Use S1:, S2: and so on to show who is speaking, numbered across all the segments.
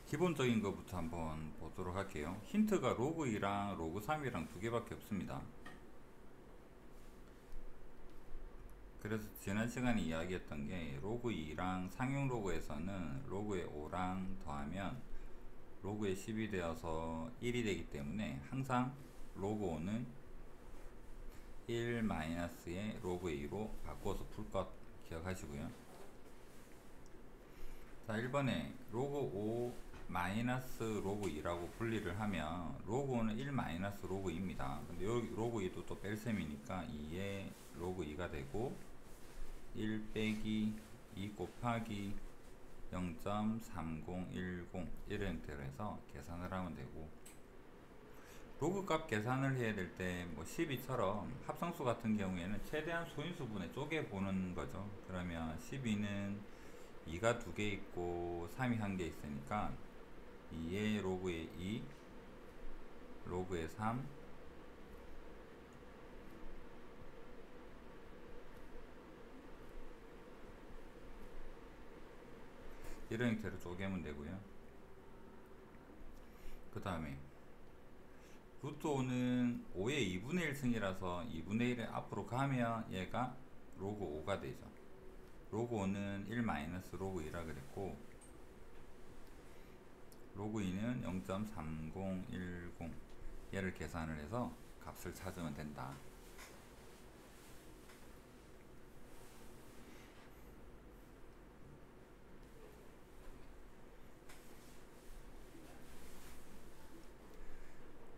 S1: 기본적인 것부터 한번 보도록 할게요. 힌트가 로그 2랑 로그 3이랑 두 개밖에 없습니다. 그래서 지난 시간에 이야기했던 게 로그 2랑 상용 로그에서는 로그의 5랑 더하면 로그의 10이 되어서 1이 되기 때문에 항상 로그 5는 1 마이너스의 로그 2로 바꿔서 풀 것 기억하시고요. 자, 1번에 로그 5 마이너스 로그 2라고 분리를 하면 로그 5는 1 마이너스 로그 2입니다. 근데 여기 로그 2도 또 뺄셈이니까 2에 로그 2가 되고 1 빼기 2 곱하기 0.3010 이런 형태로 해서 계산을 하면 되고, 로그 값 계산을 해야 될 때 뭐 12처럼 합성수 같은 경우에는 최대한 소인수분에 쪼개 보는 거죠. 그러면 12는 2가 2개 있고 3이 1개 있으니까 2의 로그의 2 로그의 3 이런 형태로 쪼개면 되고요. 그 다음에 루트 5는 5의 2분의 1승이라서 2분의 1을 앞으로 가면 얘가 로그 5가 되죠. 로그 5는 1 마이너스 로그 2라 그랬고, 로그 2는 0.3010 얘를 계산을 해서 값을 찾으면 된다.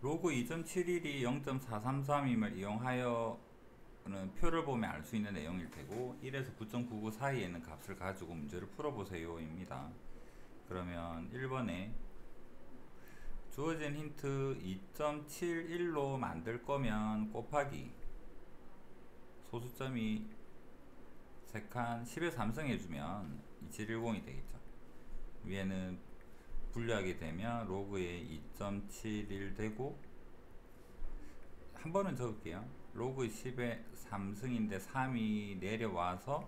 S1: 로그 2.71이 0.433임을 이용하여 표를 보면 알 수 있는 내용일 테고, 1에서 9.99 사이에 있는 값을 가지고 문제를 풀어보세요 입니다. 그러면 1번에 주어진 힌트 2.71로 만들 거면 곱하기 소수점이 3칸 10의 3승 해주면 2710이 되겠죠. 위에는 분류하게 되면 로그에 2.71 되고, 한 번은 적을게요. 로그 10의 3승인데 3이 내려와서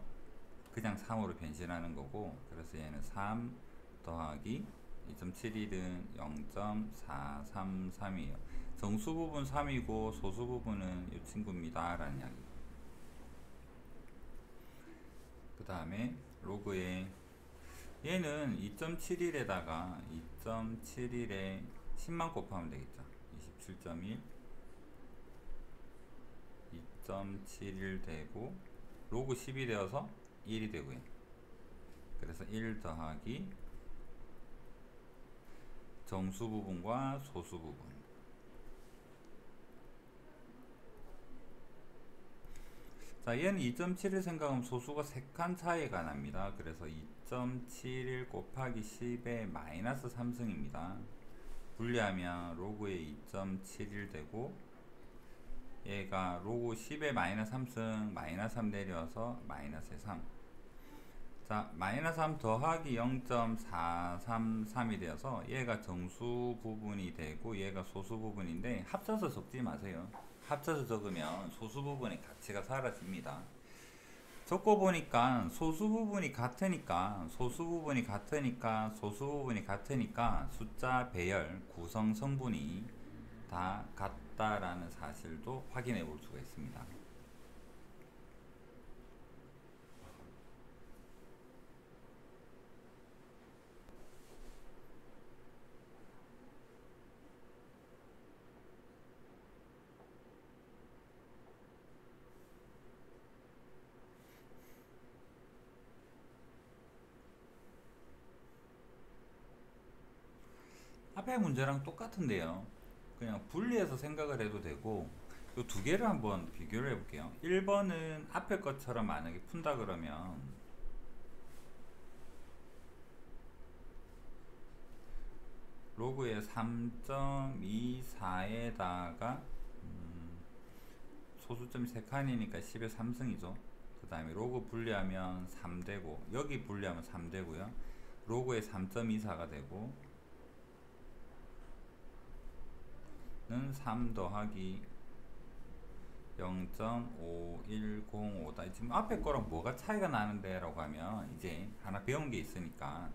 S1: 그냥 3으로 변신하는 거고, 그래서 얘는 3 더하기 2.71은 0.433이에요. 정수 부분 3이고 소수 부분은 이 친구입니다 라는 이야기. 그 다음에 로그에 얘는 2.71에다가 2.71에 10만 곱하면 되겠죠. 27.1 2.71 되고 로그 10이 되어서 1이 되고요. 그래서 1 더하기 정수 부분과 소수 부분. 자, 얘는 2.7을 생각하면 소수가 3칸 차이가 납니다. 그래서 2.71 곱하기 10의 마이너스 3승입니다. 분리하면 로그에 2.71 되고, 얘가 로그 10의 마이너스 3승 마이너스 3 내려와서 마이너스 3. 자, 마이너스 3 더하기 0.433이 되어서 얘가 정수 부분이 되고 얘가 소수 부분인데, 합쳐서 적지 마세요. 합쳐서 적으면 소수 부분의 가치가 사라집니다. 적고 보니까 소수 부분이 같으니까 숫자 배열 구성 성분이 다 같다라는 사실도 확인해 볼 수가 있습니다. 앞에 문제랑 똑같은데요. 그냥 분리해서 생각을 해도 되고, 이 두 개를 한번 비교를 해볼게요. 1번은 앞에 것처럼 만약에 푼다 그러면 로그에 3.24에다가 소수점이 3칸이니까 10의 3승이죠. 그 다음에 로그 분리하면 3되고, 여기 분리하면 3되고요. 로그에 3.24가 되고, 는 3 더하기 0.5105다. 지금 앞에 거랑 뭐가 차이가 나는데 라고 하면 이제 하나 배운 게 있으니까,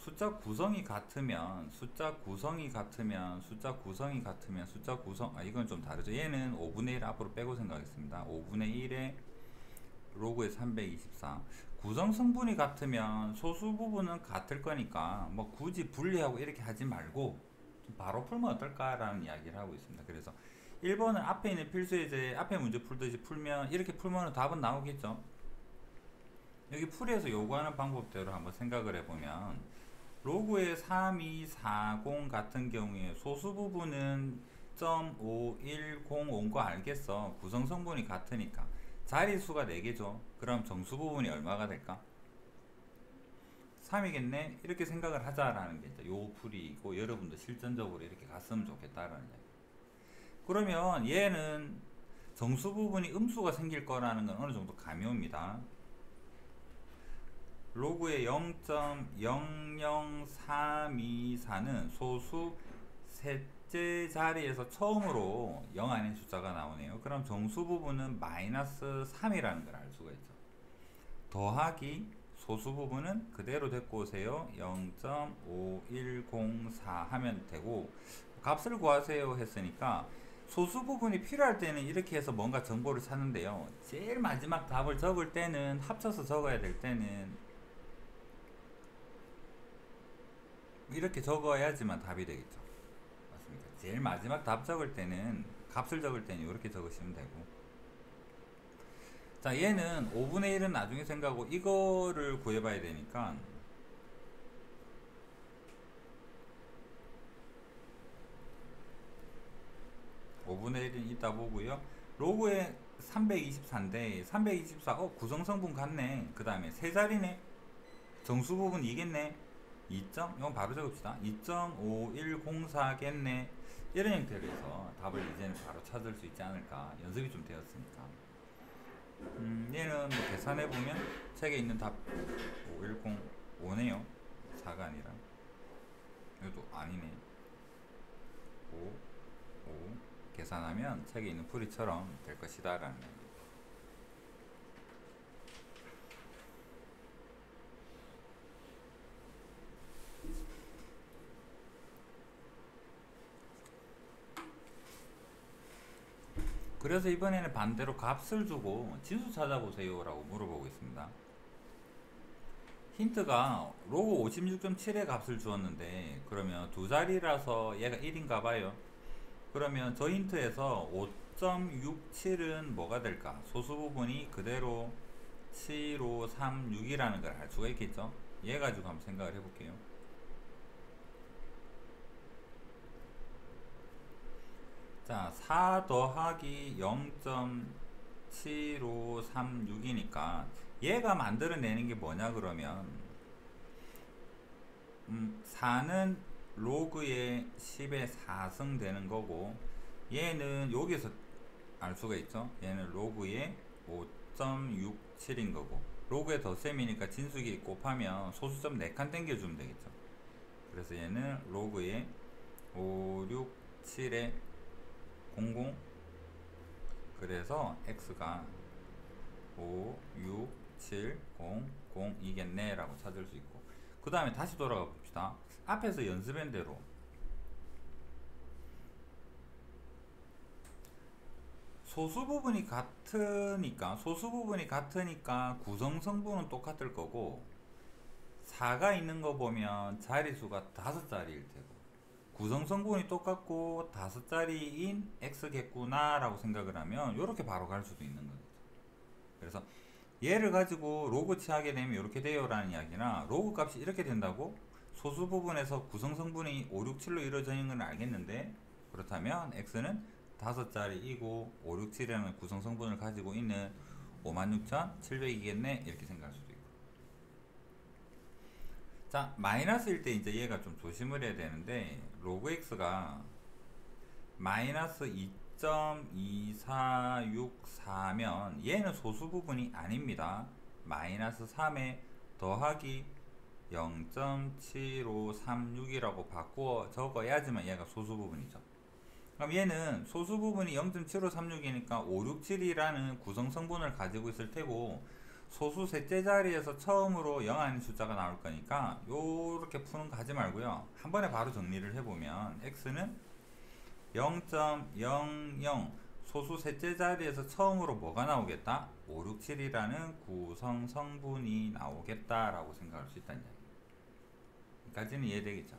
S1: 숫자 구성이 같으면 숫자 구성 이건 좀 다르죠. 얘는 5분의 1 앞으로 빼고 생각하겠습니다. 5분의 1에 로그의 324 구성 성분이 같으면 소수 부분은 같을 거니까 뭐 굳이 분리하고 이렇게 하지 말고 바로 풀면 어떨까라는 이야기를 하고 있습니다. 그래서 1번은 앞에 있는 필수예제 앞에 문제 풀듯이 풀면 이렇게 풀면 답은 나오겠죠. 여기 풀이에서 요구하는 방법대로 한번 생각을 해보면 로그의 3240 같은 경우에 소수 부분은 0.510 온 거 알겠어. 구성 성분이 같으니까 자리수가 4개죠. 그럼 정수 부분이 얼마가 될까? 3이겠네. 이렇게 생각을 하자라는 게 이제 요 풀이고 여러분도 실전적으로 이렇게 갔으면 좋겠다라는 얘기. 그러면 얘는 정수 부분이 음수가 생길 거라는 건 어느 정도 감이 옵니다. 로그의 0.00324는 소수 셋째 자리에서 처음으로 0 아닌 숫자가 나오네요. 그럼 정수 부분은 마이너스 3이라는 걸 알 수가 있죠. 더하기 소수 부분은 그대로 데리고 오세요. 0.5104 하면 되고 값을 구하세요 했으니까 소수 부분이 필요할 때는 이렇게 해서 뭔가 정보를 찾는데요. 제일 마지막 답을 적을 때는 합쳐서 적어야 될 때는 이렇게 적어야지만 답이 되겠죠. 맞습니까? 제일 마지막 답 적을 때는 값을 적을 때는 이렇게 적으시면 되고 자 얘는 5분의 1은 나중에 생각하고 이거를 구해봐야 되니까 (5분의 1은) 이따 보고요. 로그에 324인데 324 구성성분 같네. 그 다음에 세 자리네. 정수 부분 이겠네. 2점? 이건 바로 적읍시다. 2.5104겠네. 이런 형태로 해서 답을 이제는 바로 찾을 수 있지 않을까. 연습이 좀 되었으니까. 얘는 뭐 계산해보면 책에 있는 답 5105네요. 4가 아니라. 이것도 아니네. 5, 5. 계산하면 책에 있는 풀이처럼 될 것이다. 라는 얘기. 그래서 이번에는 반대로 값을 주고 진수 찾아보세요 라고 물어보고 있습니다. 힌트가 로그 56.7의 값을 주었는데 그러면 두 자리라서 얘가 1인가 봐요. 그러면 저 힌트에서 5.67은 뭐가 될까? 소수 부분이 그대로 7536이라는 걸 알 수가 있겠죠. 얘 가지고 한번 생각을 해볼게요. 자, 4 더하기 0.7536이니까 얘가 만들어내는 게 뭐냐 그러면 4는 로그의 10의 4승 되는 거고 얘는 여기서 알 수가 있죠. 얘는 로그의 5.67인 거고 로그의 덧셈이니까 진수기 곱하면 소수점 4칸 당겨주면 되겠죠. 그래서 얘는 로그의 5, 6, 7의 00 그래서 x가 5, 6, 7, 0, 0이겠네 라고 찾을 수 있고 그 다음에 다시 돌아가 봅시다. 앞에서 연습한 대로 소수 부분이 같으니까 구성 성분은 똑같을 거고 4가 있는 거 보면 자리수가 5자리일 테고 구성 성분이 똑같고 5자리인 x겠구나 라고 생각을 하면 이렇게 바로 갈 수도 있는 거죠. 그래서 얘를 가지고 로그 취하게 되면 이렇게 돼요 라는 이야기나 로그 값이 이렇게 된다고 소수 부분에서 구성 성분이 5, 6, 7로 이루어져 있는 건 알겠는데 그렇다면 x는 5자리이고 5, 6, 7이라는 구성 성분을 가지고 있는 56,700이겠네 이렇게 생각할 수도 있고 자 마이너스일 때 이제 얘가 좀 조심을 해야 되는데 로그 x가 마이너스 2.2464면 얘는 소수 부분이 아닙니다. 마이너스 3에 더하기 0.7536이라고 바꾸어 적어야지만 얘가 소수 부분이죠. 그럼 얘는 소수 부분이 0.7536이니까 567이라는 구성 성분을 가지고 있을 테고 소수 셋째 자리에서 처음으로 0 아닌 숫자가 나올 거니까 요렇게 푸는 거 하지 말고요. 한 번에 바로 정리를 해보면 x는 0.00 소수 셋째 자리에서 처음으로 뭐가 나오겠다? 5, 6, 7이라는 구성 성분이 나오겠다라고 생각할 수 있다는 이야기. 여기까지는 이해되겠죠?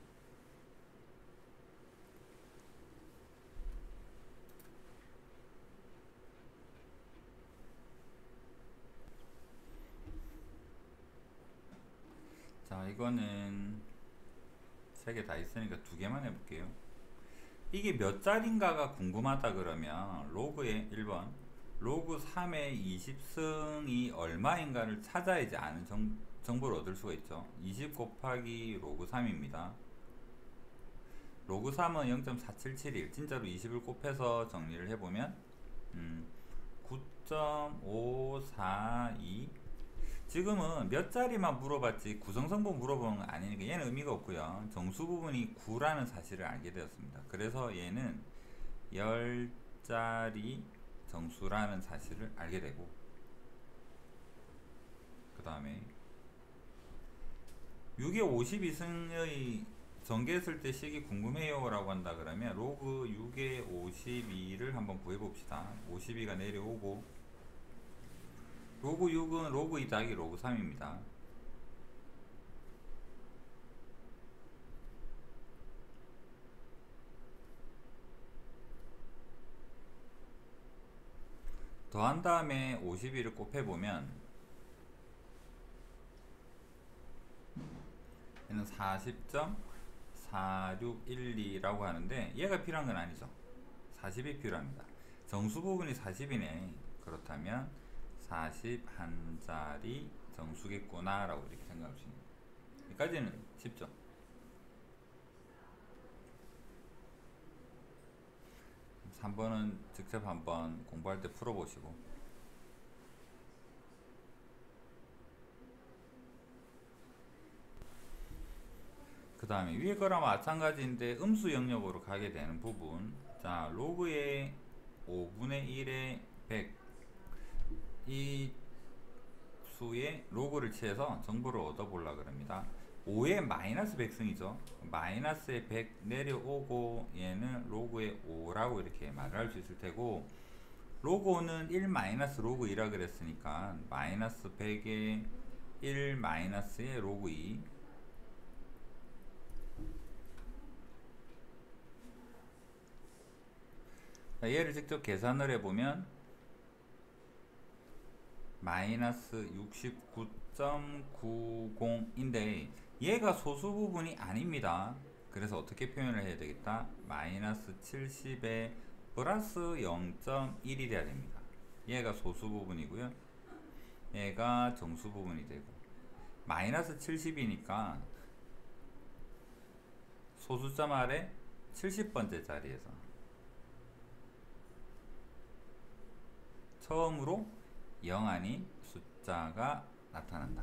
S1: 자, 이거는 3개 다 있으니까 2개만 해볼게요. 이게 몇 자리인가가 궁금하다 그러면 로그의 1번 로그 3의 20승이 얼마인가를 찾아야지 아는 정보를 얻을 수가 있죠. 20 곱하기 로그 3입니다. 로그 3은 0.4771 진짜로 20을 곱해서 정리를 해보면 9.542 지금은 몇 자리만 물어봤지 구성성분 물어보는 건 아니니까 얘는 의미가 없고요. 정수 부분이 9라는 사실을 알게 되었습니다. 그래서 얘는 10자리 정수라는 사실을 알게 되고, 그 다음에 6의 52승의 전개했을 때 식이 궁금해요 라고 한다 그러면 로그 6의 52를 한번 구해봅시다. 52가 내려오고 로그 6은 로그 2 더하기 로그 3입니다. 더한 다음에 52를 곱해보면 얘는 40.4612라고 하는데 얘가 필요한 건 아니죠. 40이 필요합니다. 정수 부분이 40이네. 그렇다면 41자리 정수겠구나 라고 이렇게 생각할 수 있는 여기까지는 쉽죠. 그래서 3번은 직접 한번 공부할 때 풀어보시고, 그 다음에 위에 거랑 마찬가지인데 음수 영역으로 가게 되는 부분. 자, 로그의 5분의 1의 100 이 수의 로그를 취해서 정보를 얻어보려고 합니다. 5의 마이너스 100승이죠. 마이너스의 100 내려오고 얘는 로그의 5라고 이렇게 말을 할 수 있을 테고, 로그 5는 1 마이너스 로그 2라 그랬으니까 마이너스 100의 1 마이너스의 로그 2. 얘를 직접 계산을 해보면 마이너스 69.90인데 얘가 소수 부분이 아닙니다. 그래서 어떻게 표현을 해야 되겠다? 마이너스 70에 플러스 0.1이 돼야 됩니다. 얘가 소수 부분이고요. 얘가 정수 부분이 되고, 마이너스 70이니까 소수점 아래 70번째 자리에서 처음으로 0 아닌 숫자가 나타난다.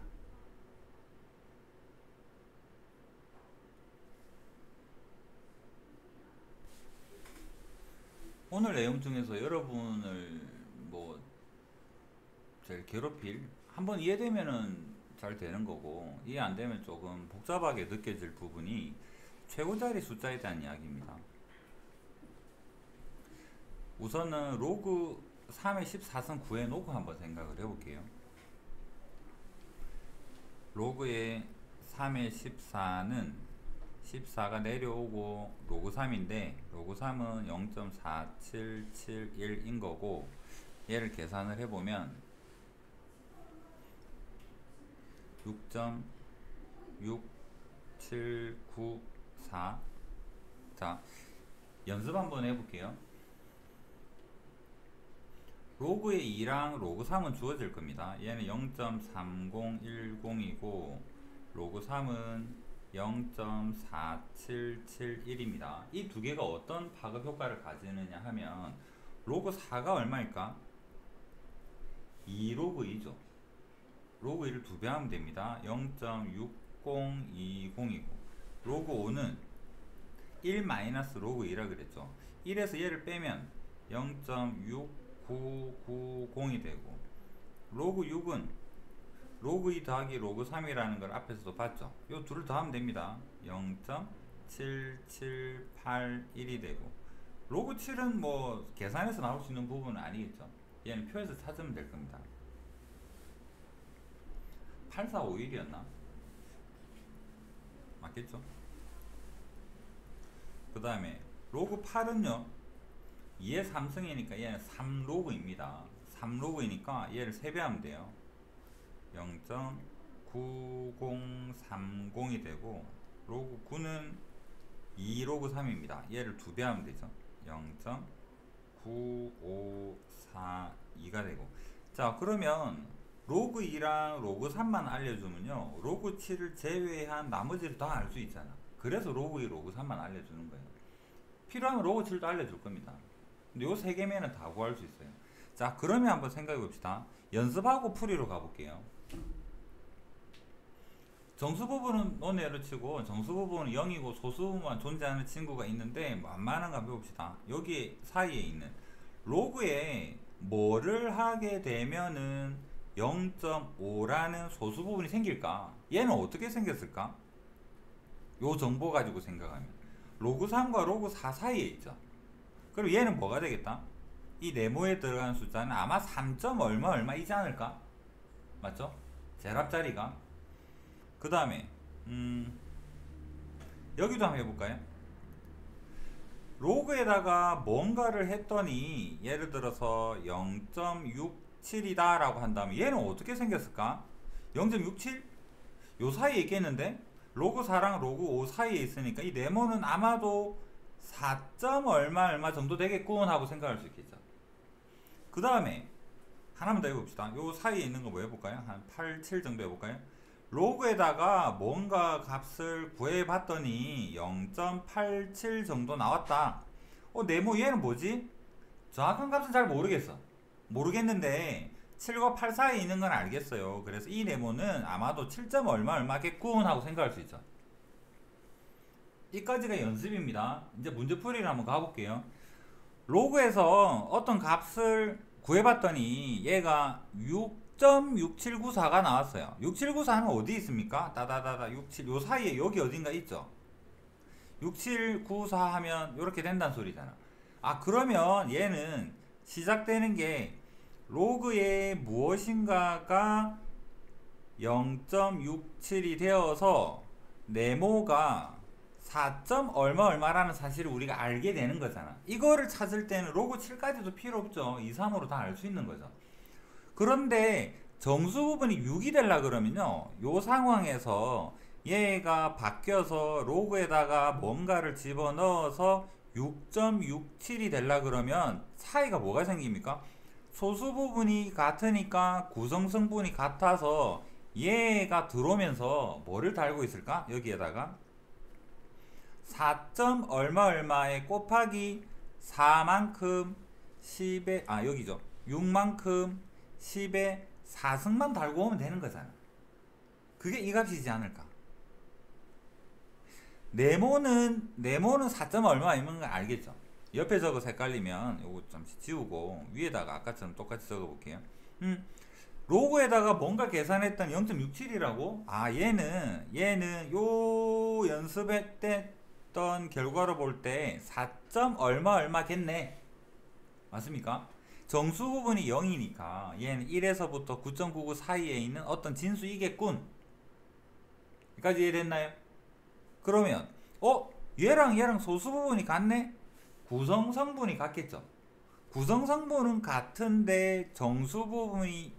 S1: 오늘 내용 중에서 여러분을 뭐 제일 괴롭힐, 한번 이해되면은 잘 되는 거고 이해 안 되면 조금 복잡하게 느껴질 부분이 최고자리 숫자에 대한 이야기입니다. 우선은 로그 3의 14승 구해놓고 한번 생각을 해볼게요. 로그의 3의 14는 14가 내려오고 로그 3인데 로그 3은 0.4771인 거고, 얘를 계산을 해보면 6.6794. 자, 연습 한번 해볼게요. 로그의 2랑 로그 3은 주어질 겁니다. 얘는 0.3010이고 로그 3은 0.4771입니다. 이 두 개가 어떤 파급 효과를 가지느냐 하면 로그 4가 얼마일까? 2 로그 2죠. 로그 2를 2배 하면 됩니다. 0.6020이고 로그 5는 1 마이너스 로그 2라 그랬죠. 1에서 얘를 빼면 0.6990이 되고, 로그 6은 로그 2 더하기 로그 3이라는 걸 앞에서도 봤죠. 요 둘을 더하면 됩니다. 0.7781이 되고, 로그 7은 뭐 계산해서 나올 수 있는 부분은 아니겠죠. 얘는 표에서 찾으면 될 겁니다. 8451이었나? 맞겠죠? 그 다음에 로그 8은요 2의 3승이니까 얘는 3로그입니다. 3로그이니까 얘를 3배하면 돼요. 0.9030이 되고, 로그 9는 2로그 3입니다. 얘를 2배하면 되죠. 0.9542가 되고, 자 그러면 로그 2랑 로그 3만 알려주면요 로그 7을 제외한 나머지를 다 알 수 있잖아. 그래서 로그 2, 로그 3만 알려주는 거예요. 필요하면 로그 7도 알려줄 겁니다. 근데 요 세 개면은 다 구할 수 있어요. 자 그러면 한번 생각해 봅시다. 연습하고 풀이로 가볼게요. 정수 부분은 논외로 치고, 정수 부분은 0이고 소수 부분만 존재하는 친구가 있는데 만만한가 한번 해봅시다. 여기 사이에 있는 로그에 뭐를 하게 되면은 0.5라는 소수 부분이 생길까? 얘는 어떻게 생겼을까? 요 정보 가지고 생각하면 로그 3과 로그 4 사이에 있죠. 그럼 얘는 뭐가 되겠다? 이 네모에 들어가는 숫자는 아마 3. 얼마이지 않을까? 맞죠? 제랍자리가. 그 다음에 여기도 한번 해볼까요? 로그에다가 뭔가를 했더니 예를 들어서 0.67이다 라고 한다면 얘는 어떻게 생겼을까? 0.67? 요 사이에 있겠는데? 로그 4랑 로그 5 사이에 있으니까 이 네모는 아마도 4. 얼마 정도 되겠군 하고 생각할 수 있겠죠. 그 다음에 하나만 더 해봅시다. 요 사이에 있는 거 뭐 해볼까요? 한 8, 7 정도 해볼까요? 로그에다가 뭔가 값을 구해봤더니 0.87 정도 나왔다. 네모 얘는 뭐지? 정확한 값은 잘 모르겠는데 7과 8 사이에 있는 건 알겠어요. 그래서 이 네모는 아마도 7. 얼마겠군 하고 생각할 수 있죠. 여기까지가 연습입니다. 이제 문제풀이를 한번 가볼게요. 로그에서 어떤 값을 구해봤더니 얘가 6.6794가 나왔어요. 6794는 어디 있습니까? 따다다다 67, 요 사이에 여기 어딘가 있죠. 6794 하면 이렇게 된다는 소리잖아. 그러면 얘는 시작되는 게 로그에 무엇인가가 0.67이 되어서 네모가 4. 얼마라는 사실을 우리가 알게 되는 거잖아. 이거를 찾을 때는 로그 7까지도 필요 없죠. 2, 3으로 다 알 수 있는 거죠. 그런데 정수 부분이 6이 되려 그러면요 요 상황에서 얘가 바뀌어서 로그에다가 뭔가를 집어넣어서 6.67이 되려 그러면 차이가 뭐가 생깁니까? 소수 부분이 같으니까 구성성분이 같아서 얘가 들어오면서 뭐를 달고 있을까? 여기에다가 4. 얼마에 곱하기 4만큼 10에 여기죠. 6만큼 10에 4승만 달고 오면 되는 거잖아. 그게 이 값이지 않을까? 네모는 4. 얼마이면 거 알겠죠? 옆에 적어서 헷갈리면 요거 잠시 지우고 위에다가 아까처럼 똑같이 적어 볼게요. 로그에다가 뭔가 계산했던 0.67이라고? 얘는 요 연습했던 결과로 볼 때 4. 얼마겠네. 맞습니까? 정수 부분이 0이니까 얘는 1에서부터 9.99 사이에 있는 어떤 진수이겠군. 여기까지 이해됐나요? 그러면 얘랑 소수 부분이 같네? 구성성분이 같겠죠. 구성성분은 같은데 정수 부분이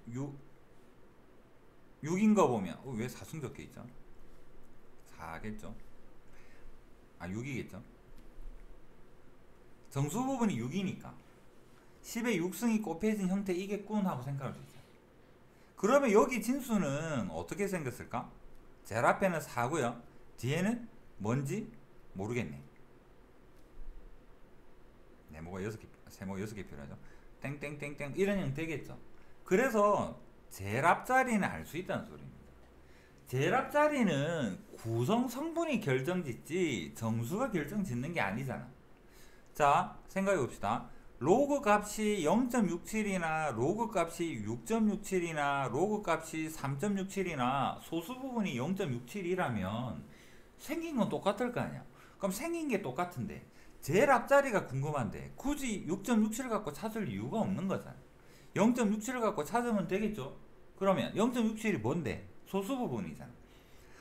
S1: 6인 거 보면 왜 4승 적혀있죠? 4겠죠. 6이겠죠. 정수 부분이 6이니까 10에 6승이 곱해진 형태이겠군 하고 생각할 수 있어요. 그러면 여기 진수는 어떻게 생겼을까? 제일 앞에는 4고요 뒤에는 뭔지 모르겠네. 네모가 6개, 세모가 6개 필요하죠. 땡땡땡땡 이런 형태겠죠. 그래서 제일 앞자리는 알 수 있다는 소리입니다. 제일 앞자리는 구성 성분이 결정짓지 정수가 결정짓는 게 아니잖아. 자, 생각해 봅시다. 로그 값이 0.67이나 로그 값이 6.67이나 로그 값이 3.67이나 소수 부분이 0.67이라면 생긴 건 똑같을 거 아니야. 그럼 생긴 게 똑같은데 제일 앞자리가 궁금한데 굳이 6.67 갖고 찾을 이유가 없는 거잖아. 0.67 갖고 찾으면 되겠죠. 그러면 0.67이 뭔데? 소수 부분이잖아.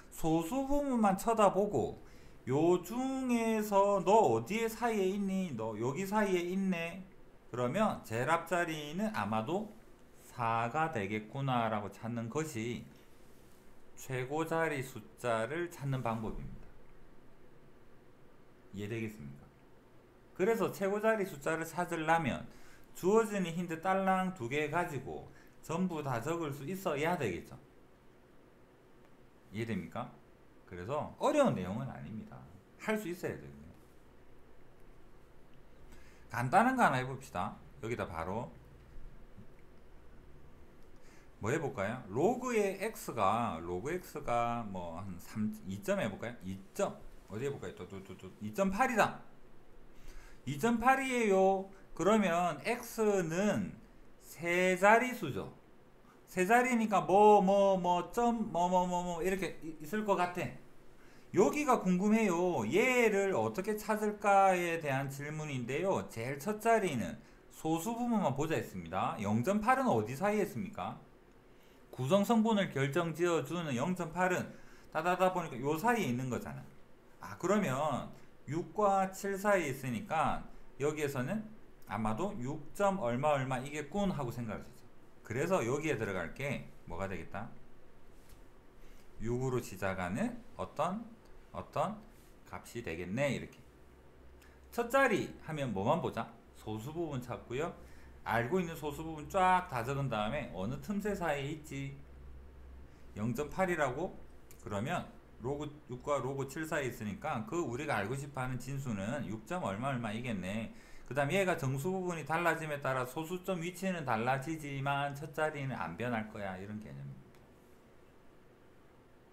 S1: 소수 부분만 쳐다보고 요 중에서 너 어디에 사이에 있니? 너 여기 사이에 있네? 그러면 제일 앞자리는 아마도 4가 되겠구나 라고 찾는 것이 최고 자리 숫자를 찾는 방법입니다. 이해되겠습니까? 그래서 최고 자리 숫자를 찾으려면 주어진 힌트 딸랑 2개 가지고 전부 다 적을 수 있어야 되겠죠. 이해됩니까? 그래서 어려운 내용은 아닙니다. 할 수 있어야 돼요. 간단한 거 하나 해봅시다. 여기다 바로 뭐 해볼까요? 로그의 x가 뭐 한 2점 해볼까요? 2점 어디 해볼까요? 2.8이다. 2.8이에요. 그러면 x는 세 자리수죠. 세 자리니까 이렇게 있을 것 같아. 여기가 궁금해요. 얘를 어떻게 찾을까에 대한 질문인데요. 제일 첫 자리는 소수 부분만 보자 했습니다. 0.8은 어디 사이에 있습니까? 구성 성분을 결정 지어주는 0.8은 따다다 보니까 요 사이에 있는 거잖아. 아, 그러면 6과 7 사이에 있으니까 여기에서는 아마도 6. 얼마 이겠군 하고 생각할 수 있어. 그래서 여기에 들어갈 게 뭐가 되겠다? 6으로 시작하는 어떤 값이 되겠네. 이렇게 첫 자리 하면 뭐만 보자? 소수 부분 찾고요. 알고 있는 소수 부분 쫙 다 적은 다음에 어느 틈새 사이에 있지? 0.8이라고? 그러면 로그 6과 로그 7 사이에 있으니까 그 우리가 알고 싶어하는 진수는 6. 얼마 이겠네. 그 다음 얘가 정수 부분이 달라짐에 따라 소수점 위치는 달라지지만 첫 자리는 안 변할 거야. 이런 개념입니다.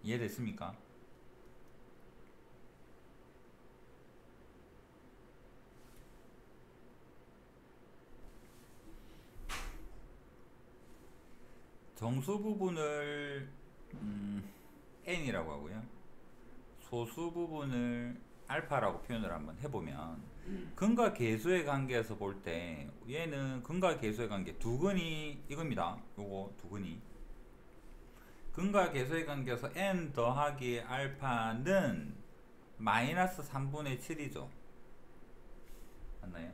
S1: 이해됐습니까? 정수 부분을 n이라고 하고요. 소수 부분을 알파라고 표현을 한번 해보면 근과 계수의 관계에서 볼 때 얘는 근과 계수의 관계 두근이 이겁니다. 요거 두근이 근과 계수의 관계에서 n 더하기 알파는 마이너스 3분의 7이죠. 맞나요?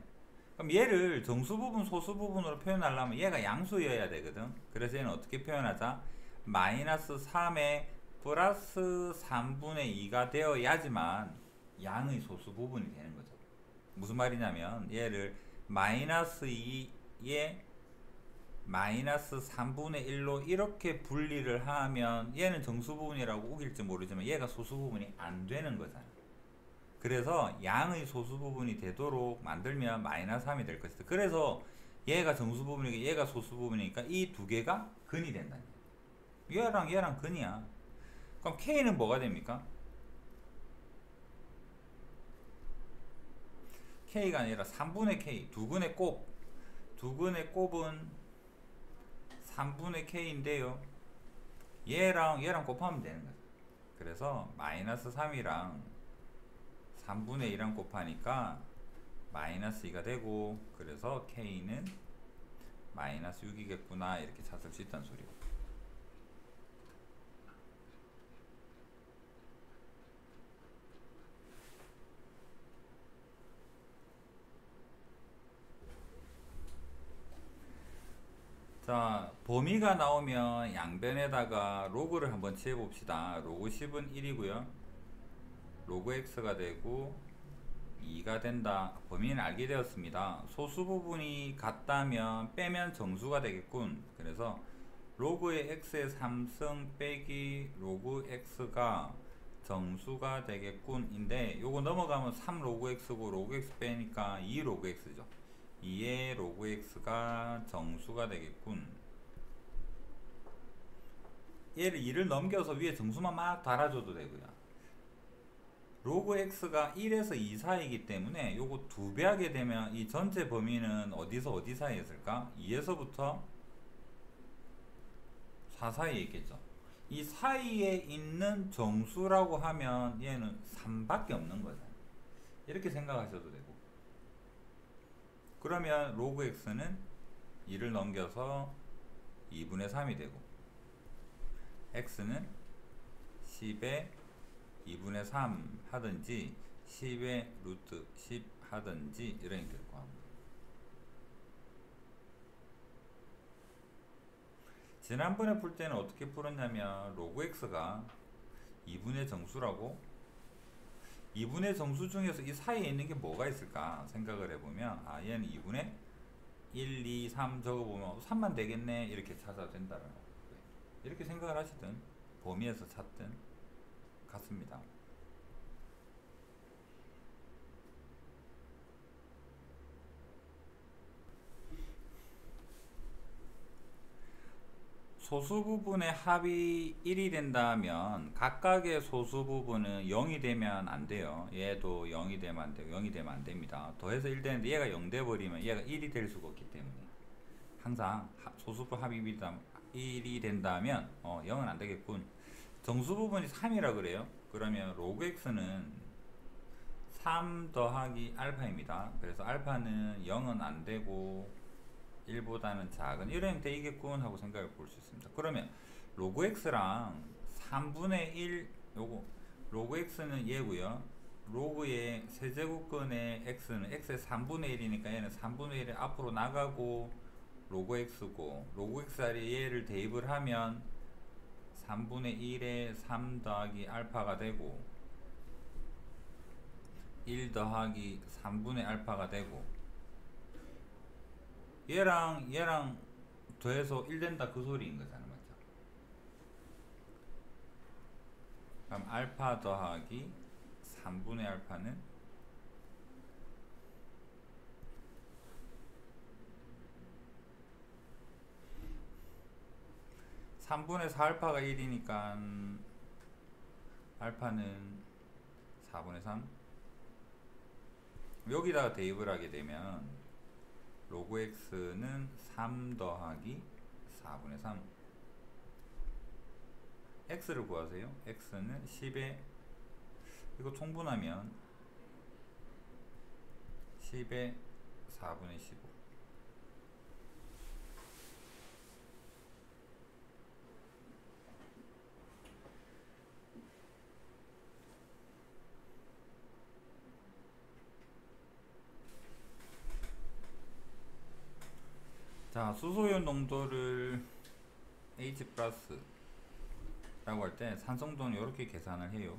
S1: 그럼 얘를 정수 부분 소수 부분으로 표현하려면 얘가 양수여야 되거든. 그래서 얘는 어떻게 표현하자? 마이너스 3에 플러스 3분의 2가 되어야지만 양의 소수 부분이 되는 거죠. 무슨 말이냐면 얘를 마이너스 2에 마이너스 3분의 1로 이렇게 분리를 하면 얘는 정수 부분이라고 우길지 모르지만 얘가 소수 부분이 안 되는 거잖아. 그래서 양의 소수 부분이 되도록 만들면 마이너스 3이 될 것이다. 그래서 얘가 정수 부분이고 얘가 소수 부분이니까 이 두 개가 근이 된다. 얘랑 근이야. 그럼 K는 뭐가 됩니까? K가 아니라 3분의 K, 두근의 곱. 두근의 곱은 3분의 K인데요. 얘랑 곱하면 되는 거야. 그래서 마이너스 3이랑 3분의 2랑 곱하니까 마이너스 2가 되고, 그래서 K는 마이너스 6이겠구나 이렇게 찾을 수 있다는 소리고. 자, 범위가 나오면 양변에다가 로그를 한번 취해봅시다. 로그 10은 1이고요. 로그 x가 되고 2가 된다. 범위는 알게 되었습니다. 소수 부분이 같다면 빼면 정수가 되겠군. 그래서 로그의 x의 3승 빼기 로그 x가 정수가 되겠군 인데, 요거 넘어가면 3 로그 x고 로그 x 빼니까 2 로그 x죠. 2의 로그 x가 정수가 되겠군. 얘를 2를 넘겨서 위에 정수만 막 달아줘도 되고요. 로그 x가 1에서 2 사이이기 때문에 요거 2배 하게 되면 이 전체 범위는 어디서 어디 사이에 있을까? 2에서부터 4 사이에 있겠죠. 이 사이에 있는 정수라고 하면 얘는 3밖에 없는 거잖아요. 이렇게 생각하셔도 되고, 그러면 로그 x는 2를 넘겨서 2분의 3이 되고, x는 10의 2분의 3 하든지 10의 루트 10 하든지 이렇게 될 거 합니다. 지난번에 풀 때는 어떻게 풀었냐면 로그 x가 2분의 정수라고, 2분의 정수 중에서 이 사이에 있는 게 뭐가 있을까 생각을 해보면, 아 얘는 2분의 1, 2, 3 적어보면 3만 되겠네 이렇게 찾아도 된다는 거. 이렇게 생각을 하시든 범위에서 찾든 같습니다. 소수 부분의 합이 1이 된다면 각각의 소수 부분은 0이 되면 안 돼요. 얘도 0이 되면 안 되고 0이 되면 안 됩니다. 더해서 1 되는데 얘가 0 돼 버리면 얘가 1이 될 수가 없기 때문에 항상 소수부 합이 1이 된다면 0은 안 되겠군. 정수 부분이 3이라 그래요. 그러면 로그 x는 3 더하기 알파입니다. 그래서 알파는 0은 안 되고 1보다는 작은 이런 형태이겠군 하고 생각해 볼 수 있습니다. 그러면 로그 x랑 3분의 1 요거 로그 x는 얘고요. 로그의 세제곱근의 x는 x의 3분의 1이니까 얘는 3분의 1이 앞으로 나가고 로그 x고, 로그 x 자리에 얘를 대입을 하면 3분의 1에 3 더하기 알파가 되고 1 더하기 3분의 알파가 되고, 얘랑 더해서 1 된다 그 소리인 거잖아, 맞죠? 그럼 알파 더하기 3분의 알파는 3분의 4 알파가 1이니까 알파는 4분의 3. 여기다가 대입을 하게 되면 로그 x는 3 더하기 4분의 3. x를 구하세요. x는 10에 이거 통분하면 10에 4분의 15. 자, 수소이온 농도를 H 플러스 라고 할 때 산성도는 이렇게 계산을 해요.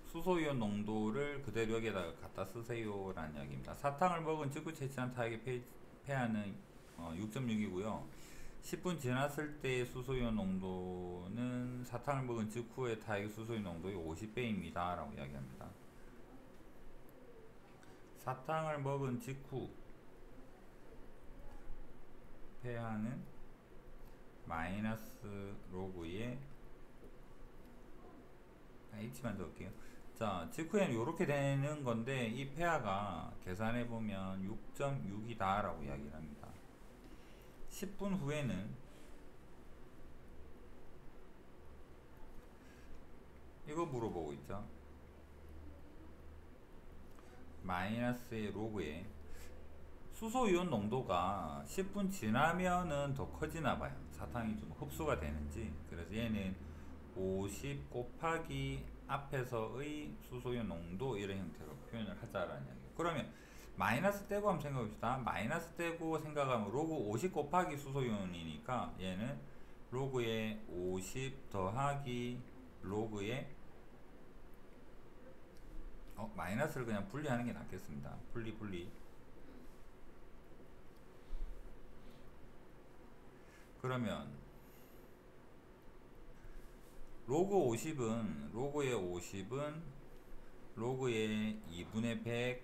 S1: 수소이온 농도를 그대로 여기에다가 갖다 쓰세요 라는 이야기입니다. 사탕을 먹은 직후 채취한 타액의 pH는 6.6이고요 10분 지났을 때 수소이온 농도는 사탕을 먹은 직후의 타액의 수소이온 농도의 50배입니다 라고 이야기합니다. 사탕을 먹은 직후 pH는 마이너스 로그의 H만 적을게요. 자, 직후에는 이렇게 되는 건데 이 pH가 계산해 보면 6.6이다 라고 이야기를 합니다. 10분 후에는 이거 물어보고 있죠. 마이너스의 로그에 수소이온 농도가 10분 지나면은 더 커지나 봐요. 사탕이 좀 흡수가 되는지. 그래서 얘는 50 곱하기 앞에서의 수소이온 농도 이런 형태로 표현을 하자라는 이야기예요. 그러면 마이너스 떼고 한번 생각해 봅시다. 마이너스 떼고 생각하면 로그 50 곱하기 수소이온이니까 얘는 로그의 50 더하기 로그의 마이너스를 그냥 분리하는 게 낫겠습니다. 분리. 그러면 로그 50은 로그의 50은 로그의 2분의 100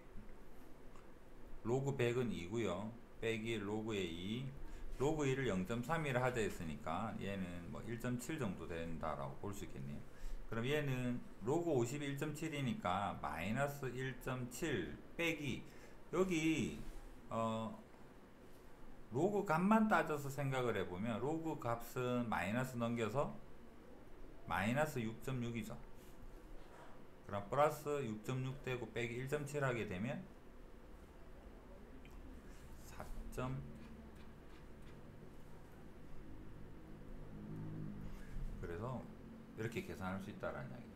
S1: 로그 100은 2고요 빼기 로그의 2 로그 2를 0.3이라 하자 했으니까 얘는 뭐 1.7 정도 된다라고 볼 수 있겠네요. 그럼 얘는 로그 51.7이니까 마이너스 1.7 빼기 여기 로그 값만 따져서 생각을 해보면 로그 값은 마이너스 넘겨서 마이너스 6.6이죠. 그럼 플러스 6.6 되고 빼기 1.7 하게 되면 4. 그래서 이렇게 계산할 수 있다라는 이야기입니다.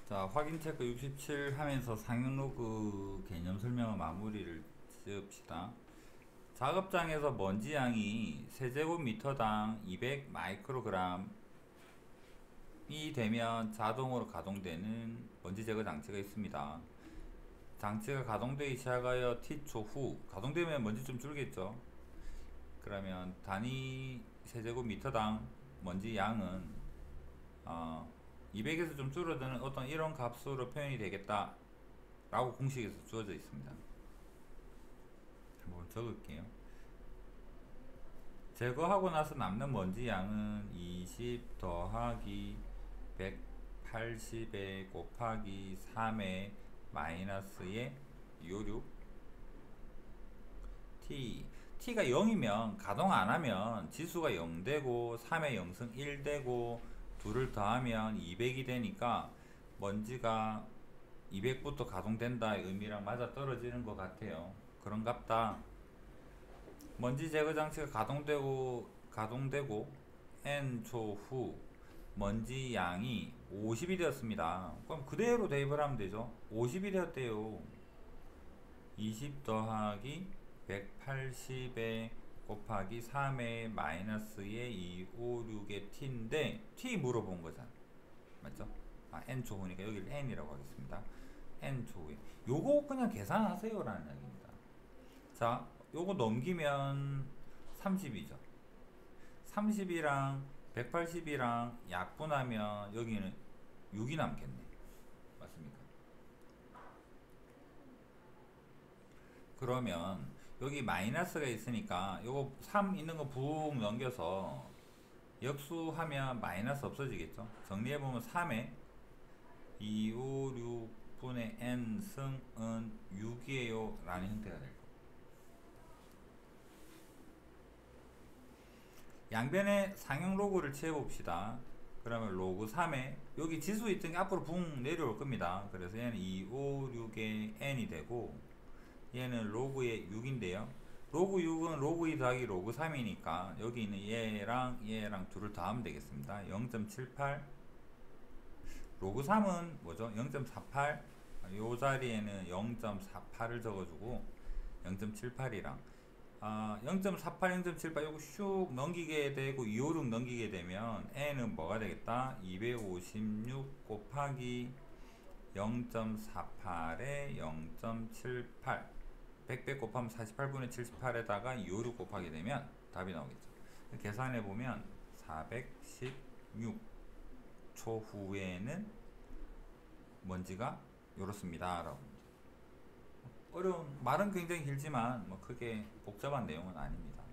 S1: 자, 확인 체크 67 하면서 상용 로그 개념 설명의 마무리를 지읍시다. 작업장에서 먼지 양이 세제곱미터당 200 마이크로그램이 되면 자동으로 가동되는 먼지 제거 장치가 있습니다. 장치가 가동되기 시작하여 T초 후 가동되면 먼지 좀 줄겠죠. 그러면 단위 세제곱미터당 먼지 양은 200에서 좀 줄어드는 어떤 이런 값으로 표현이 되겠다 라고 공식에서 주어져 있습니다. 한번 적을게요. 제거하고 나서 남는 먼지 양은 20 더하기 180에 곱하기 3에 마이너스에 256 T가 0이면 가동 안하면 지수가 0되고 3에 0승 1되고 2를 더하면 200이 되니까 먼지가 200부터 가동된다의 의미랑 맞아 떨어지는 것 같아요. 그런갑다. 먼지 제거 장치가 가동되고 N초 후 먼지 양이 50이 되었습니다. 그럼 그대로 대입을 하면 되죠. 50이 되었대요. 20 더하기 180에 곱하기 3에 마이너스에 256의 t인데 t 물어본 거잖아. 맞죠? n초 후니까 여기를 n이라고 하겠습니다. n초 후에 요거 그냥 계산하세요 라는 이야기입니다. 자, 요거 넘기면 30이죠. 30이랑 180이랑 약분하면 여기는 6이 남겠네. 맞습니까? 그러면 여기 마이너스가 있으니까 요거 3 있는 거 붕 넘겨서 역수하면 마이너스 없어지겠죠. 정리해보면 3에 256분의 n 승은 6이에요 라는 형태가 될 거예요. 양변에 상형 로그를 채워봅시다. 그러면 로그 3에 여기 지수 있던 게 앞으로 붕 내려올 겁니다. 그래서 얘는 256의 n이 되고 얘는 로그의 6인데요. 로그 6은 로그 2 더하기 로그 3이니까 여기 있는 얘랑 둘을 더하면 되겠습니다. 0.78 로그 3은 뭐죠? 0.48 요 자리에는 0.48을 적어주고 0.78이랑 0.48, 0.78 요거 슉 넘기게 되고 256 넘기게 되면 n은 뭐가 되겠다? 256 곱하기 0.48에 0.78 100 곱하면 48분의 78에다가 256 곱하게 되면 답이 나오겠죠. 계산해보면 416 초 후에는 먼지가 요렇습니다 라고. 어려운 말은 굉장히 길지만 뭐 크게 복잡한 내용은 아닙니다.